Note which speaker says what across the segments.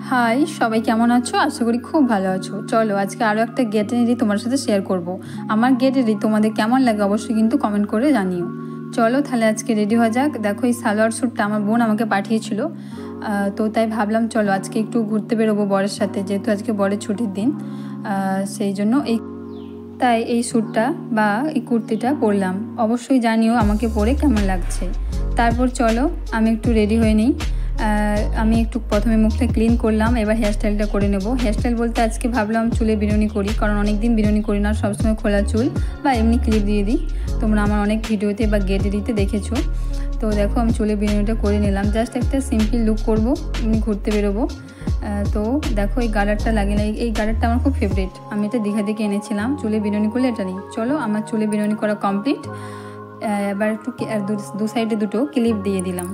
Speaker 1: High সবাই কেমন আছো? আশা করি খুব ভালো আছো। চলো আজকে আরও একটা গেট রেডি তোমার সাথে শেয়ার করব। আমার গেট রেডি তোমাদের কেমন লাগে অবশ্যই কিন্তু কমেন্ট করে জানিও। চলো তাহলে আজকে রেডি হওয়া যাক। দেখো এই সালোয়ার স্যুটটা আমার বোন আমাকে পাঠিয়েছিল, তো তাই ভাবলাম চলো আজকে একটু ঘুরতে বেরোবো বরের সাথে, যেহেতু আজকে বরের ছুটির দিন। সেই জন্য এই স্যুটটা বা এই কুর্তিটা পরলাম। অবশ্যই জানিও আমাকে পরে কেমন লাগছে। তারপর চলো আমি একটু রেডি হয়ে নিই। আমি একটু প্রথমে মুখটা ক্লিন করলাম, এবার হেয়ারস্টাইলটা করে নেব। হেয়ারস্টাইল বলতে আজকে ভাবলাম চুলে বিনুনি করি, কারণ অনেক দিন বিনুনি করি না, সবসময় খোলা চুল বা এমনি ক্লিপ দিয়ে দিই। তোমরা আমার অনেক ভিডিওতে বা গেট রেডিতে দেখেছো। তো দেখো আমি চুলে বিনুনিটা করে নিলাম, জাস্ট একটা সিম্পল লুক করবো, এমনি ঘুরতে বেরোবো। তো দেখো এই গার্ডারটা লাগে না, এই গার্ডারটা আমার খুব ফেভারিট, আমি এটা দীঘা থেকে এনেছিলাম। চুলে বিনুনি করলে এটা নিই। চলো আমার চুলে বিনুনি করা কমপ্লিট। এবার একটু দু সাইডে দুটো ক্লিপ দিয়ে দিলাম।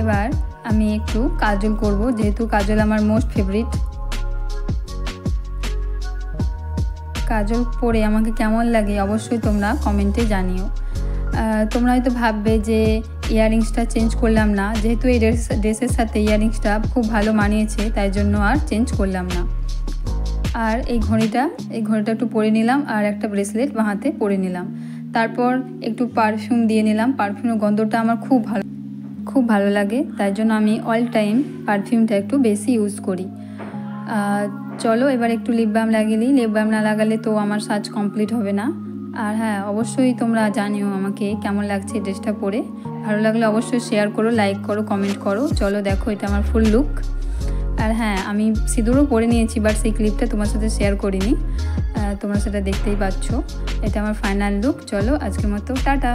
Speaker 1: এবার আমি একটু কাজল করব, যেহেতু কাজল আমার মোস্ট ফেভারিট। কাজল পরে আমাকে কেমন লাগে অবশ্যই তোমরা কমেন্টে জানিও। তোমরা হয়তো ভাববে যে ইয়াররিংসটা চেঞ্জ করলাম না, যেহেতু এই ড্রেসের সাথে ইয়াররিংসটা খুব ভালো মানিয়েছে, তাই জন্য আর চেঞ্জ করলাম না। আর এই ঘড়িটা একটু পরে নিলাম, আর একটা ব্রেসলেট হাতে পরে নিলাম। তারপর একটু পারফিউম দিয়ে নিলাম। পারফিউমের গন্ধটা আমার খুব ভালো লাগে, তাই জন্য আমি অল টাইম পারফিউমটা একটু বেশি ইউজ করি। চলো এবার একটু লিপ বাম লাগিয়ে নিই। লিপ বাম না লাগালে তো আমার সাজ কমপ্লিট হবে না। আর হ্যাঁ, অবশ্যই তোমরা জানিও আমাকে কেমন লাগছে ড্রেসটা পরে। ভালো লাগলে অবশ্যই শেয়ার করো, লাইক করো, কমেন্ট করো। চলো দেখো এটা আমার ফুল লুক। আর হ্যাঁ, আমি সিঁদুরও পরে নিয়েছি, বাট সেই ক্লিপটা তোমার সাথে শেয়ার করিনি, তোমরা সেটা দেখতেই পাচ্ছ। এটা আমার ফাইনাল লুক। চলো আজকের মতো টাটা।